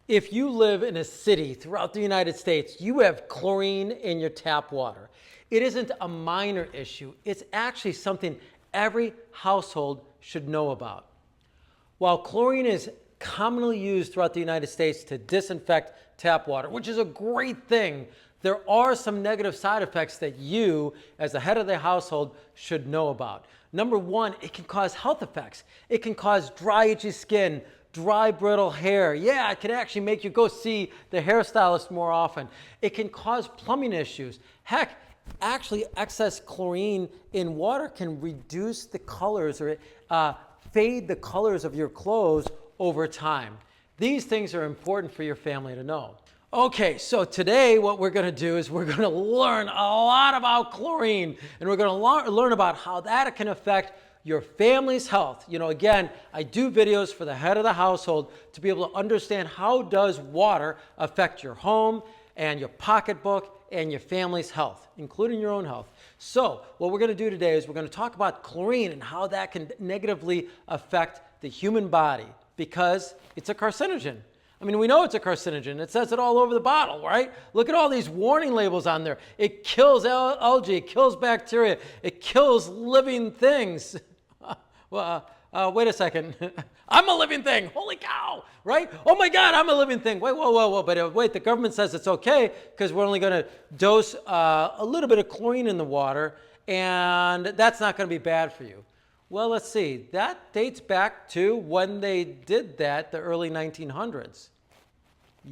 If you live in a city throughout the United States, you have chlorine in your tap water. It isn't a minor issue. It's actually something every household should know about. While chlorine is commonly used throughout the United States to disinfect tap water, which is a great thing, there are some negative side effects that you, as the head of the household, should know about. Number one, it can cause health effects. It can cause dry, itchy skin, dry, brittle hair. Yeah, it can actually make you go see the hairstylist more often. It can cause plumbing issues. Heck, actually excess chlorine in water can reduce the colors or fade the colors of your clothes over time. These things are important for your family to know. Okay, so today what we're going to do is we're going to learn a lot about chlorine, and we're going to learn about how that can affect your family's health. You know, again, I do videos for the head of the household to be able to understand how does water affect your home and your pocketbook and your family's health, including your own health. So what we're going to do today is we're going to talk about chlorine and how that can negatively affect the human body because it's a carcinogen. I mean, we know it's a carcinogen. It says it all over the bottle, right? Look at all these warning labels on there. It kills algae, it kills bacteria, it kills living things. Wait a second. I'm a living thing. Holy cow, right? Oh my God, I'm a living thing. Wait, whoa. But wait, the government says it's okay because we're only going to dose a little bit of chlorine in the water, and that's not going to be bad for you. Well, let's see. That dates back to when they did that, the early 1900s.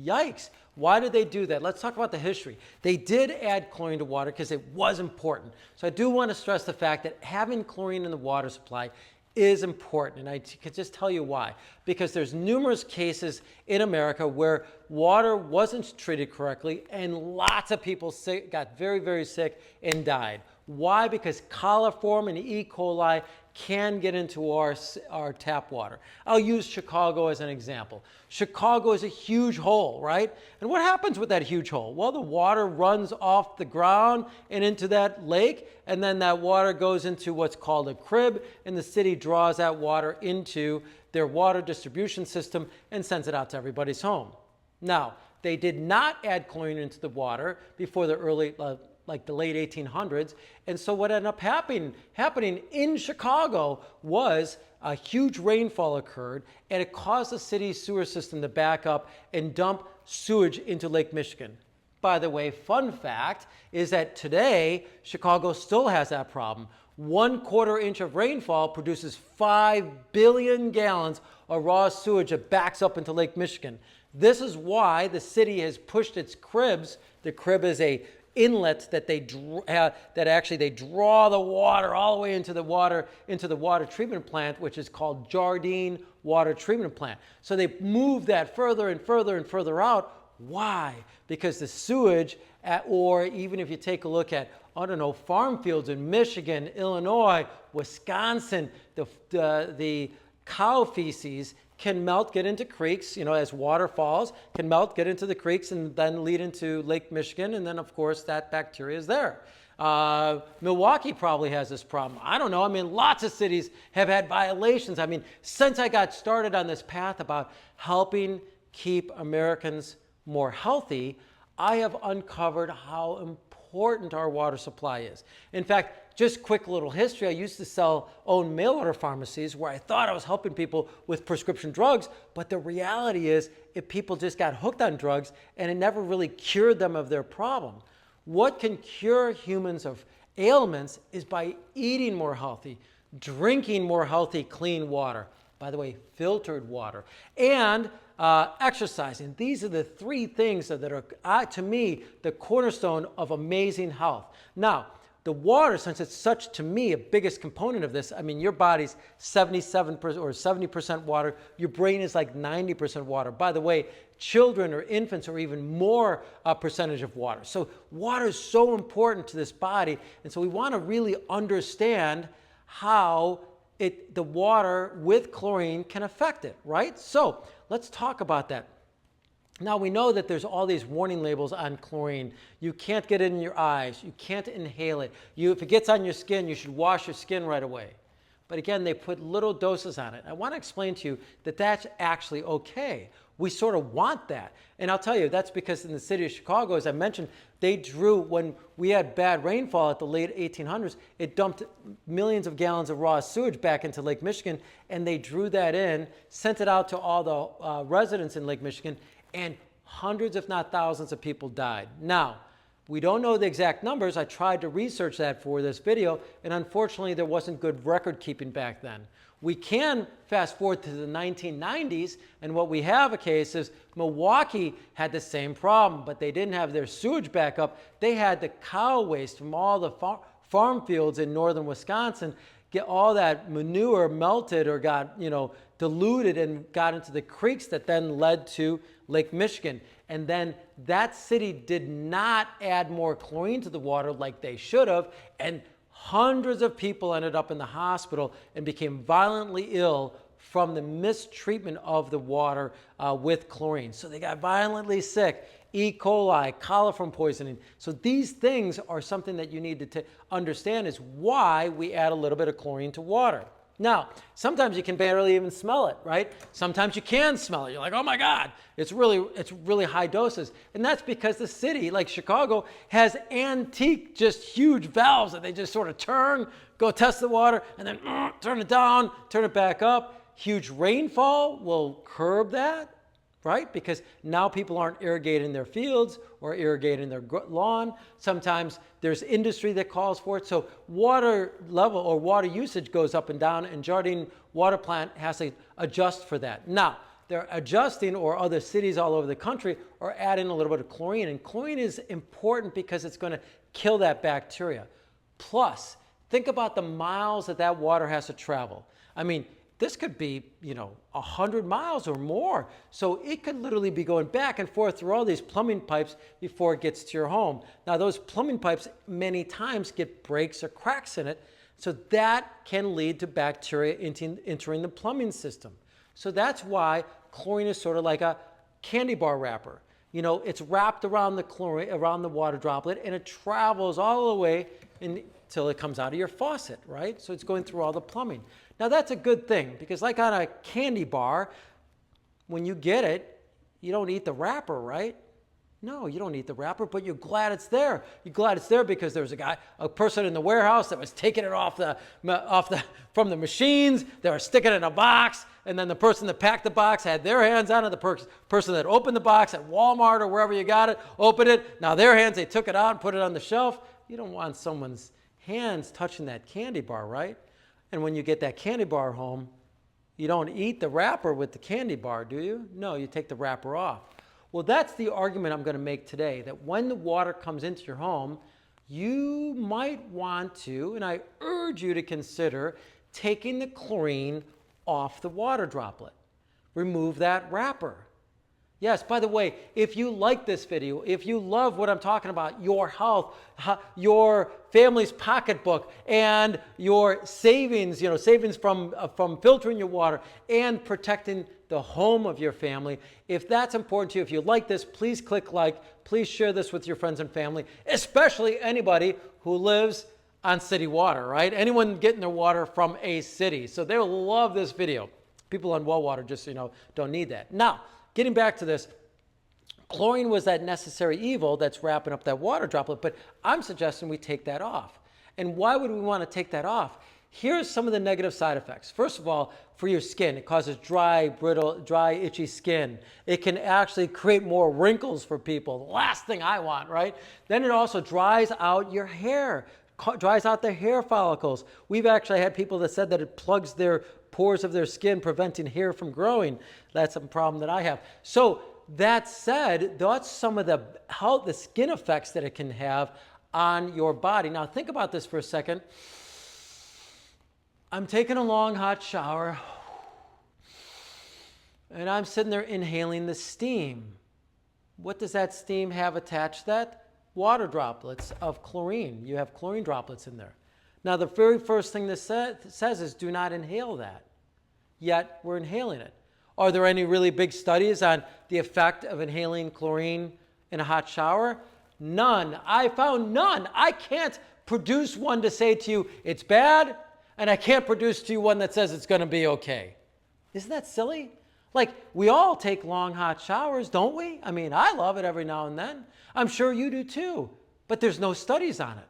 Yikes. Why did they do that? Let's talk about the history. They did add chlorine to water because it was important. So I do want to stress the fact that having chlorine in the water supply is important, and I can just tell you why. Because there's numerous cases in America where water wasn't treated correctly and lots of people got very, very sick and died. Why? Because coliform and E. coli can get into our tap water. I'll use Chicago as an example. Chicago is a huge hole, right? And what happens with that huge hole? Well, the water runs off the ground and into that lake, and then that water goes into what's called a crib, and the city draws that water into their water distribution system and sends it out to everybody's home. Now, they did not add chlorine into the water before the early like the late 1800s. And so what ended up happening in Chicago was a huge rainfall occurred, and it caused the city's sewer system to back up and dump sewage into Lake Michigan. By the way, fun fact is that today, Chicago still has that problem. 1/4 inch of rainfall produces 5 billion gallons of raw sewage that backs up into Lake Michigan. This is why the city has pushed its cribs. The crib is a inlet that they draw the water all the way into the water treatment plant, which is called Jardine Water Treatment Plant. So they move that further and further and further out. Why? Because the sewage, or even if you take a look at, I don't know, farm fields in Michigan, Illinois, Wisconsin, the cow feces can melt, get into creeks, you know, as water falls, can melt, get into the creeks, and then lead into Lake Michigan, and then, of course, that bacteria is there. Milwaukee probably has this problem. I don't know. I mean, lots of cities have had violations. I mean, since I got started on this path about helping keep Americans more healthy, I have uncovered how important our water supply is. In fact, just quick little history, I used to own mail order pharmacies where I thought I was helping people with prescription drugs, but the reality is if people just got hooked on drugs and it never really cured them of their problem. What can cure humans of ailments is by eating more healthy, drinking more healthy, clean water. By the way, filtered water, and exercising. These are the three things that are, to me, the cornerstone of amazing health. Now, the water, since it's such, to me, a biggest component of this, I mean, your body's 77% or 70% water. Your brain is like 90% water. By the way, children or infants are even more percentage of water. So water is so important to this body. And so we want to really understand how the water with chlorine can affect it, right? So let's talk about that. Now, we know that there's all these warning labels on chlorine. You can't get it in your eyes. You can't inhale it. If it gets on your skin, you should wash your skin right away. But again, they put little doses on it. I want to explain to you that that's actually okay. We sort of want that. And I'll tell you, that's because in the city of Chicago, as I mentioned, they drew, when we had bad rainfall at the late 1800s, it dumped millions of gallons of raw sewage back into Lake Michigan, and they drew that in, sent it out to all the residents in Lake Michigan, and hundreds, if not thousands, of people died. Now, we don't know the exact numbers. I tried to research that for this video, and unfortunately, there wasn't good record keeping back then. We can fast forward to the 1990s, and what we have a case is Milwaukee had the same problem, but they didn't have their sewage back up. They had the cow waste from all the farm fields in northern Wisconsin, get all that manure melted or got, diluted and got into the creeks that then led to Lake Michigan. And then that city did not add more chlorine to the water like they should have, and hundreds of people ended up in the hospital and became violently ill from the mistreatment of the water with chlorine. So they got violently sick, E. coli, coliform poisoning. So these things are something that you need to understand is why we add a little bit of chlorine to water. Now, sometimes you can barely even smell it, right? Sometimes you can smell it. You're like, oh my God, it's really high doses. And that's because the city, like Chicago, has antique, just huge valves that they just sort of turn, go test the water, and then turn it down, turn it back up. Huge rainfall will curb that, right? Because now people aren't irrigating their fields or irrigating their lawn. Sometimes there's industry that calls for it. So water level or water usage goes up and down, and Jardine Water Plant has to adjust for that. Now, they're adjusting, or other cities all over the country are adding a little bit of chlorine. And chlorine is important because it's going to kill that bacteria. Plus, think about the miles that water has to travel. I mean, this could be, 100 miles or more. So it could literally be going back and forth through all these plumbing pipes before it gets to your home. Now, those plumbing pipes many times get breaks or cracks in it. So that can lead to bacteria entering the plumbing system. So that's why chlorine is sort of like a candy bar wrapper. It's wrapped around the chlorine, around the water droplet, and it travels all the way until it comes out of your faucet, right? So it's going through all the plumbing. Now that's a good thing, because like on a candy bar, when you get it, you don't eat the wrapper, right? No, you don't eat the wrapper, but you're glad it's there. You're glad it's there because there was a person in the warehouse that was taking it from the machines. They were sticking it in a box, and then the person that packed the box had their hands on it. The person that opened the box at Walmart or wherever you got it, opened it. Now their hands, they took it out and put it on the shelf. You don't want someone's hands touching that candy bar, right? And when you get that candy bar home, you don't eat the wrapper with the candy bar, do you? No, you take the wrapper off. Well, that's the argument I'm going to make today, that when the water comes into your home, you might want to, and I urge you to consider, taking the chlorine off the water droplet. Remove that wrapper. Yes, by the way, if you like this video, if you love what I'm talking about, your health, your family's pocketbook, and your savings, savings from filtering your water and protecting the home of your family, if that's important to you, if you like this, please click like, please share this with your friends and family, especially anybody who lives on city water, right? Anyone getting their water from a city. So they'll love this video. People on well water just, don't need that. Now, getting back to this, chlorine was that necessary evil that's wrapping up that water droplet, but I'm suggesting we take that off. And why would we want to take that off? Here's some of the negative side effects. First of all, for your skin, it causes dry, brittle, itchy skin. It can actually create more wrinkles for people. The last thing I want, right? Then it also dries out your hair, dries out the hair follicles. We've actually had people that said that it plugs their pores of their skin, preventing hair from growing. That's a problem that I have. So that said, that's some of the skin effects that it can have on your body. Now think about this for a second. I'm taking a long hot shower and I'm sitting there inhaling the steam. What does that steam have attached to that? Water droplets of chlorine. You have chlorine droplets in there. Now the very first thing this says is do not inhale that. Yet we're inhaling it. Are there any really big studies on the effect of inhaling chlorine in a hot shower? None. I found none. I can't produce one to say to you it's bad, and I can't produce to you one that says it's going to be okay. Isn't that silly? Like, we all take long, hot showers, don't we? I mean, I love it every now and then. I'm sure you do too, but there's no studies on it.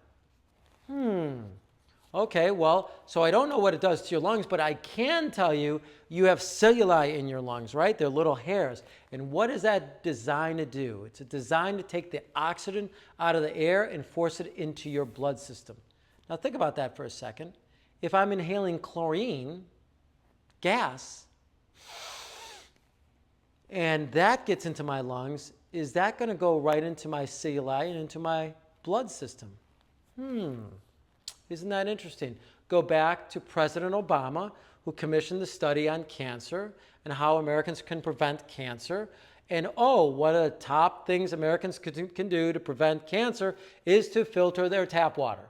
Okay, well, so I don't know what it does to your lungs, but I can tell you, you have celluli in your lungs, right? They're little hairs. And what is that designed to do? It's designed to take the oxygen out of the air and force it into your blood system. Now think about that for a second. If I'm inhaling chlorine gas, and that gets into my lungs, is that going to go right into my celluli and into my blood system? Isn't that interesting? Go back to President Obama, who commissioned the study on cancer and how Americans can prevent cancer. And one of the top things Americans can do to prevent cancer is to filter their tap water.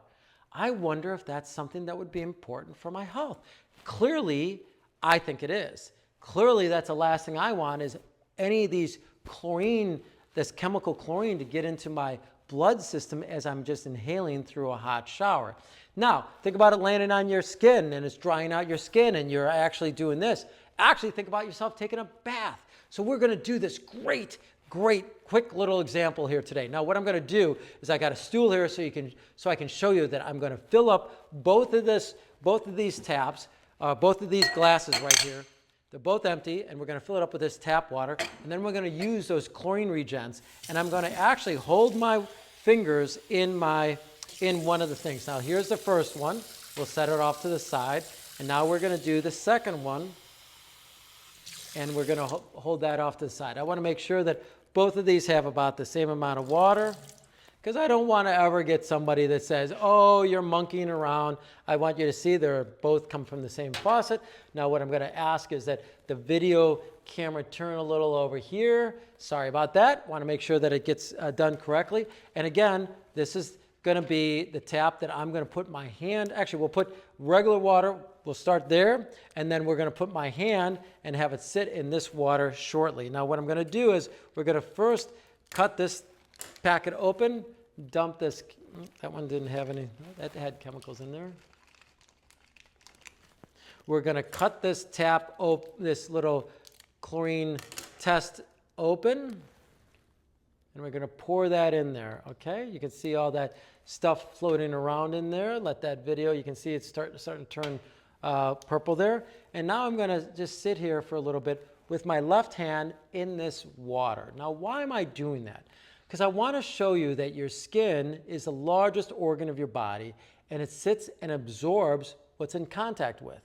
I wonder if that's something that would be important for my health. Clearly, I think it is. Clearly, that's the last thing I want is any of these chlorine, this chemical chlorine, to get into my blood system as I'm just inhaling through a hot shower. Now, think about it landing on your skin and it's drying out your skin and you're actually doing this. Actually, think about yourself taking a bath. So we're going to do this great, quick little example here today. Now, what I'm going to do is I got a stool here so I can show you that I'm going to fill up both of these taps, both of these glasses right here. They're both empty, and we're going to fill it up with this tap water, and then we're going to use those chlorine regens, and I'm going to actually hold my fingers in one of the things. Now, here's the first one. We'll set it off to the side, and now we're going to do the second one, and we're going to hold that off to the side. I want to make sure that both of these have about the same amount of water, because I don't want to ever get somebody that says, oh, you're monkeying around. I want you to see they're both come from the same faucet. Now what I'm going to ask is that the video camera turn a little over here. Sorry about that. Want to make sure that it gets done correctly. And again, this is going to be the tap that I'm going to put my hand. Actually, we'll put regular water. We'll start there. And then we're going to put my hand and have it sit in this water shortly. Now what I'm going to do is we're going to first cut this packet open, dump this. That one didn't have any, that had chemicals in there. We're going to cut this tap, this little chlorine test open, and we're going to pour that in there, okay? You can see all that stuff floating around in there. Let that video, you can see it's starting to turn purple there. And now I'm going to just sit here for a little bit with my left hand in this water. Now, why am I doing that? Because I want to show you that your skin is the largest organ of your body, and it sits and absorbs what's in contact with.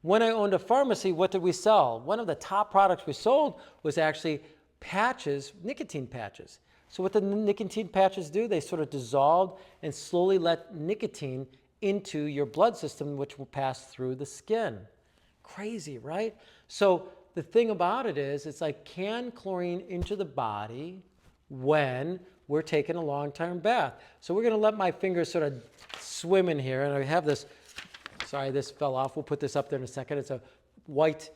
When I owned a pharmacy, what did we sell? One of the top products we sold was actually patches, nicotine patches. So what the nicotine patches do, they sort of dissolve and slowly let nicotine into your blood system, which will pass through the skin. Crazy, right? So the thing about it is, it's like, can chlorine enter the body when we're taking a long-term bath? So we're going to let my fingers sort of swim in here, and I have this, sorry, this fell off. We'll put this up there in a second. It's a white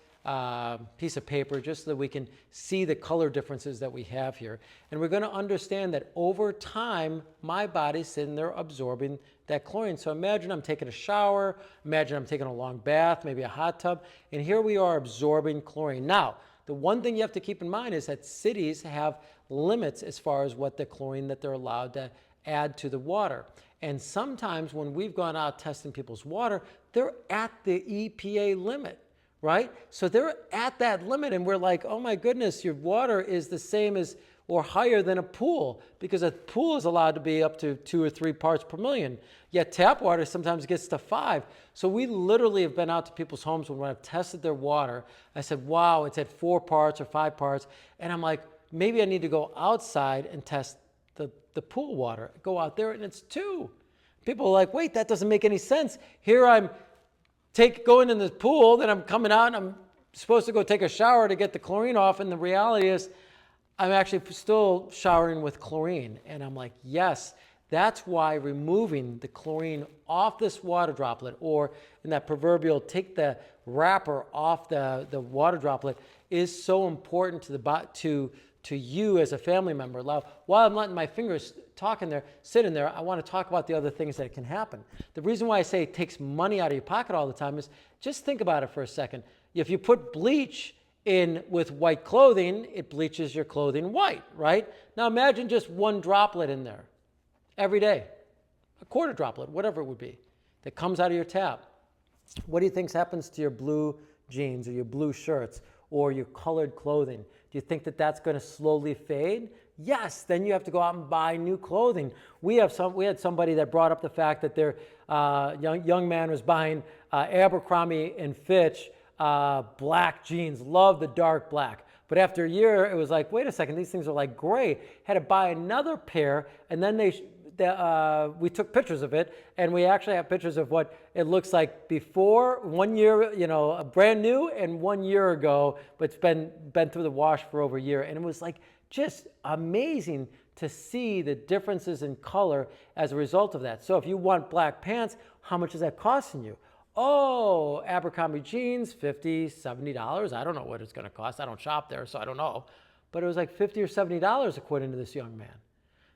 piece of paper just so that we can see the color differences that we have here. And we're going to understand that over time, my body's sitting there absorbing that chlorine. So imagine I'm taking a shower, imagine I'm taking a long bath, maybe a hot tub, and here we are absorbing chlorine. Now, the one thing you have to keep in mind is that cities have limits as far as what the chlorine that they're allowed to add to the water. And sometimes when we've gone out testing people's water, they're at the EPA limit, right? So they're at that limit, and we're like, oh my goodness, your water is the same as or higher than a pool, because a pool is allowed to be up to 2 or 3 parts per million. Yet tap water sometimes gets to 5. So we literally have been out to people's homes when I've tested their water. I said, wow, it's at 4 parts or 5 parts. And I'm like, maybe I need to go outside and test the pool water. Go out there and it's 2. People are like, wait, that doesn't make any sense. Here I'm going in the pool, then I'm coming out and I'm supposed to go take a shower to get the chlorine off. And the reality is I'm actually still showering with chlorine. And I'm like, yes, that's why removing the chlorine off this water droplet, or in that proverbial take the wrapper off the water droplet, is so important to you as a family member. While I'm letting my fingers sit in there, I want to talk about the other things that can happen. The reason why I say it takes money out of your pocket all the time is just think about it for a second. If you put bleach With white clothing, it bleaches your clothing white, right? Now imagine just one droplet in there every day, a quarter droplet, whatever it would be, that comes out of your tap. What do you think happens to your blue jeans or your blue shirts or your colored clothing? Do you think that that's going to slowly fade? Yes, then you have to go out and buy new clothing. We had somebody that brought up the fact that their young man was buying Abercrombie and Fitch black jeans, loved the dark black. But after a year, it was like, wait a second, these things are like gray. Had to buy another pair, and then we took pictures of it, and we actually have pictures of what it looks like before, 1 year, brand new, and 1 year ago, but it's been through the wash for over a year. And it was like just amazing to see the differences in color as a result of that. So if you want black pants, how much is that costing you? Oh, Abercrombie jeans, $50, $70. I don't know what it's going to cost. I don't shop there, so I don't know. But it was like $50 or $70 according to this young man.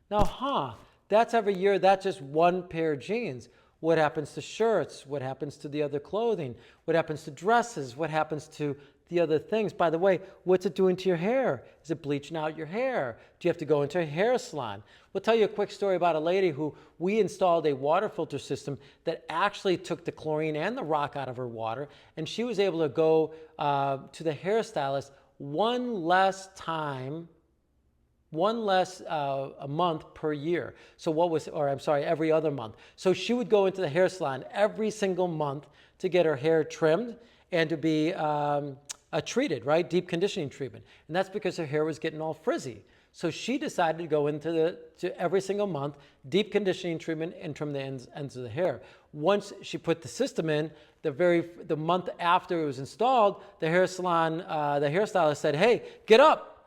Now, that's every year. That's just one pair of jeans. What happens to shirts? What happens to the other clothing? What happens to dresses? What happens to the other things? By the way, what's it doing to your hair? Is it bleaching out your hair? Do you have to go into a hair salon? We'll tell you a quick story about a lady who we installed a water filter system that actually took the chlorine and the rock out of her water, and she was able to go to the hairstylist one less a month per year. So every other month. So she would go into the hair salon every single month to get her hair trimmed and to be treated, right? Deep conditioning treatment. And that's because her hair was getting all frizzy. So she decided to go into every single month, deep conditioning treatment, and trim the ends of the hair. Once she put the system in, the month after it was installed, the hair salon, the hairstylist said, "Hey, get up.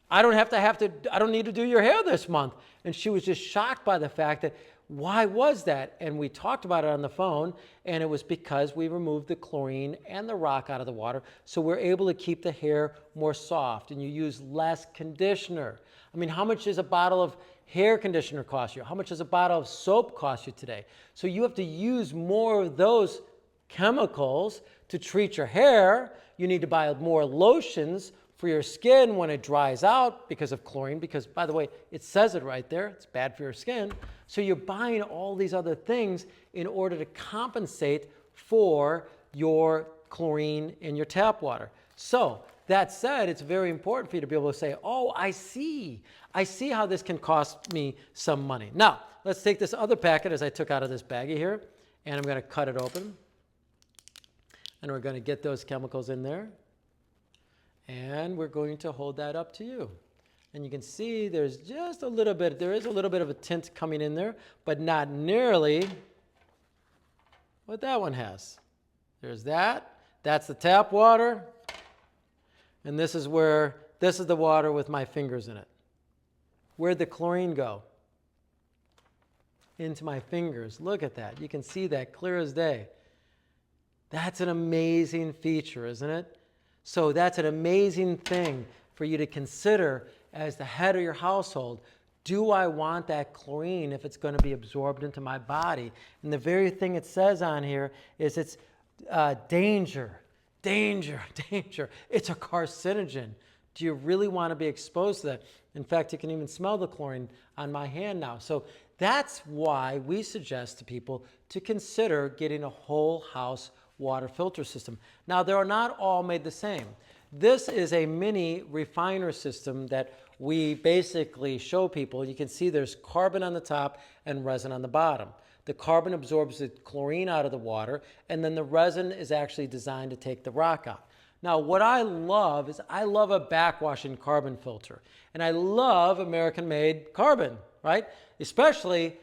I don't need to do your hair this month." And she was just shocked by the fact that, why was that? And we talked about it on the phone, and it was because we removed the chlorine and the rock out of the water, so we're able to keep the hair more soft, and you use less conditioner. I mean, how much does a bottle of hair conditioner cost you? How much does a bottle of soap cost you today? So you have to use more of those chemicals to treat your hair. You need to buy more lotions for your skin when it dries out because of chlorine, because, by the way, it says it right there, it's bad for your skin. So you're buying all these other things in order to compensate for your chlorine in your tap water. So that said, it's very important for you to be able to say, oh, I see how this can cost me some money. Now, let's take this other packet as I took out of this baggie here, and I'm going to cut it open. And we're going to get those chemicals in there. And we're going to hold that up to you. And you can see there is a little bit of a tint coming in there, but not nearly what that one has. There's that. That's the tap water. And this is the water with my fingers in it. Where'd the chlorine go? Into my fingers. Look at that. You can see that clear as day. That's an amazing feature, isn't it? So that's an amazing thing for you to consider as the head of your household. Do I want that chlorine if it's going to be absorbed into my body? And the very thing it says on here is it's danger, danger, danger. It's a carcinogen. Do you really want to be exposed to that? In fact, you can even smell the chlorine on my hand now. So that's why we suggest to people to consider getting a whole house water filter system. Now, they are not all made the same. This is a mini refiner system that we basically show people. You can see there's carbon on the top and resin on the bottom. The carbon absorbs the chlorine out of the water, and then the resin is actually designed to take the rock out. Now, what I love is I love a backwashing carbon filter, and I love American-made carbon, right? Especially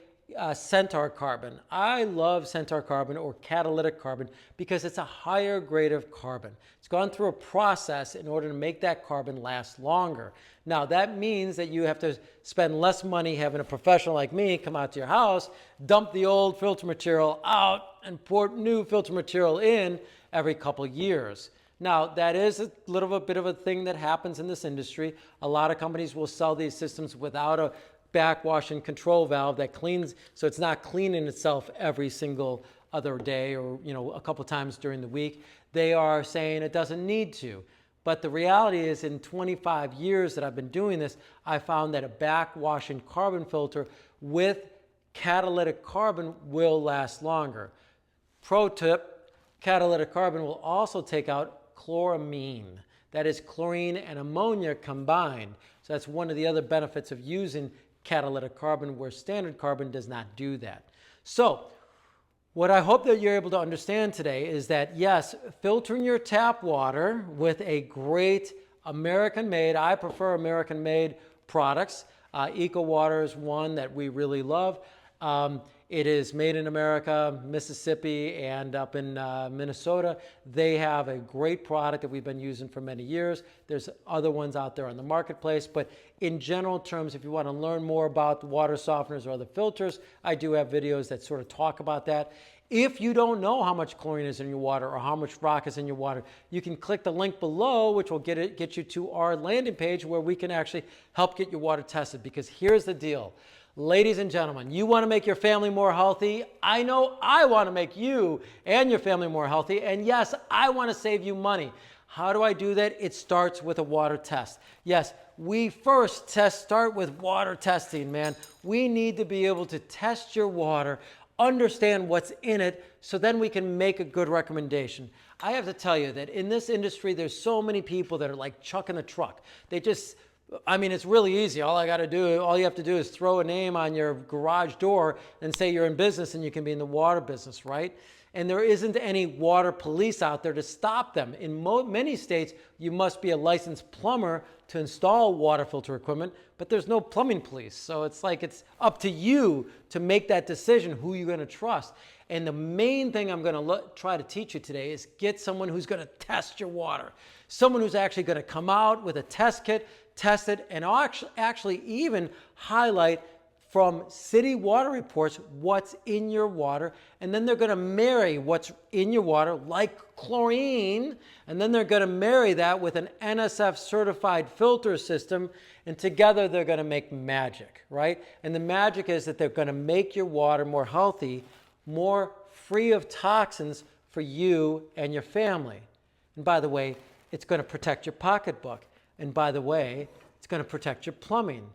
Centaur carbon. I love Centaur carbon or catalytic carbon because it's a higher grade of carbon. It's gone through a process in order to make that carbon last longer. Now, that means that you have to spend less money having a professional like me come out to your house, dump the old filter material out, and pour new filter material in every couple years. Now, that is a little bit of a thing that happens in this industry. A lot of companies will sell these systems without a backwash and control valve that cleans, so it's not cleaning itself every single other day or a couple times during the week. They are saying it doesn't need to. But the reality is, in 25 years that I've been doing this, I found that a backwashing carbon filter with catalytic carbon will last longer. Pro tip, catalytic carbon will also take out chloramine. That is chlorine and ammonia combined. So that's one of the other benefits of using catalytic carbon, where standard carbon does not do that. So what I hope that you're able to understand today is that, yes, filtering your tap water with a great American-made, I prefer American-made products. EcoWater is one that we really love. It is made in America, Mississippi, and up in Minnesota. They have a great product that we've been using for many years. There's other ones out there on the marketplace, but in general terms, if you want to learn more about water softeners or other filters, I do have videos that sort of talk about that. If you don't know how much chlorine is in your water or how much rock is in your water, you can click the link below, which will get you to our landing page where we can actually help get your water tested. Because here's the deal. Ladies and gentlemen, you want to make your family more healthy? I know I want to make you and your family more healthy. And yes, I want to save you money. How do I do that? It starts with a water test. Yes, we first start with water testing, man. We need to be able to test your water, understand what's in it, so then we can make a good recommendation. I have to tell you that in this industry, there's so many people that are like chucking the truck. They just, I mean, it's really easy. All you have to do is throw a name on your garage door and say you're in business and you can be in the water business, right? And there isn't any water police out there to stop them. In many states, you must be a licensed plumber to install water filter equipment, but there's no plumbing police. So it's like it's up to you to make that decision who you're going to trust. And the main thing I'm going to try to teach you today is get someone who's going to test your water. Someone who's actually going to come out with a test kit, test it, and actually even highlight from city water reports what's in your water, and then they're going to marry what's in your water, like chlorine, and then they're going to marry that with an NSF certified filter system, and together they're going to make magic, right? And the magic is that they're going to make your water more healthy, more free of toxins for you and your family. And by the way, it's going to protect your pocketbook. And by the way, it's going to protect your plumbing.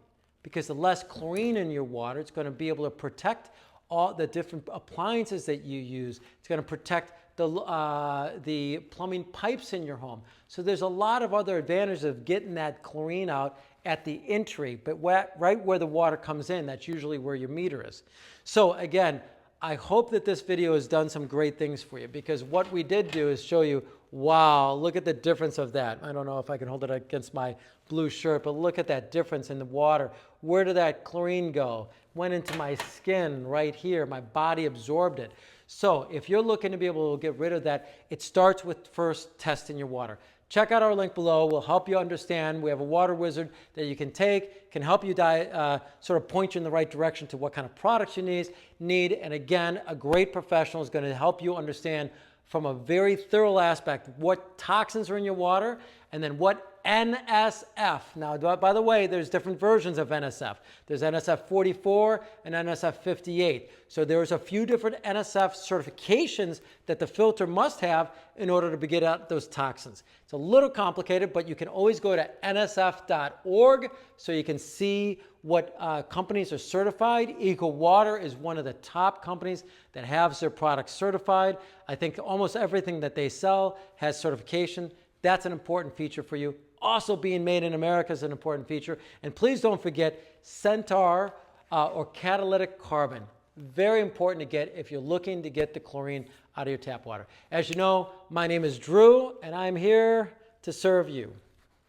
Because the less chlorine in your water, it's going to be able to protect all the different appliances that you use. It's going to protect the plumbing pipes in your home. So there's a lot of other advantages of getting that chlorine out at the entry, but right where the water comes in, that's usually where your meter is. So again, I hope that this video has done some great things for you, because what we did do is show you, wow, look at the difference of that. I don't know if I can hold it against my blue shirt, but look at that difference in the water. Where did that chlorine go? Went into my skin right here. My body absorbed it. So if you're looking to be able to get rid of that, it starts with first testing your water. Check out our link below. We'll help you understand. We have a water wizard that you can take, can help you sort of point you in the right direction to what kind of products you need. And again, a great professional is going to help you understand from a very thorough aspect what toxins are in your water, and then what NSF. Now, by the way, there's different versions of NSF. There's NSF 44 and NSF 58. So there's a few different NSF certifications that the filter must have in order to get out those toxins. It's a little complicated, but you can always go to nsf.org so you can see what companies are certified. EcoWater is one of the top companies that has their products certified. I think almost everything that they sell has certification. That's an important feature for you. Also, being made in America is an important feature. And please don't forget Centaur or catalytic carbon. Very important to get if you're looking to get the chlorine out of your tap water. As you know, my name is Drew, and I'm here to serve you.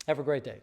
Have a great day.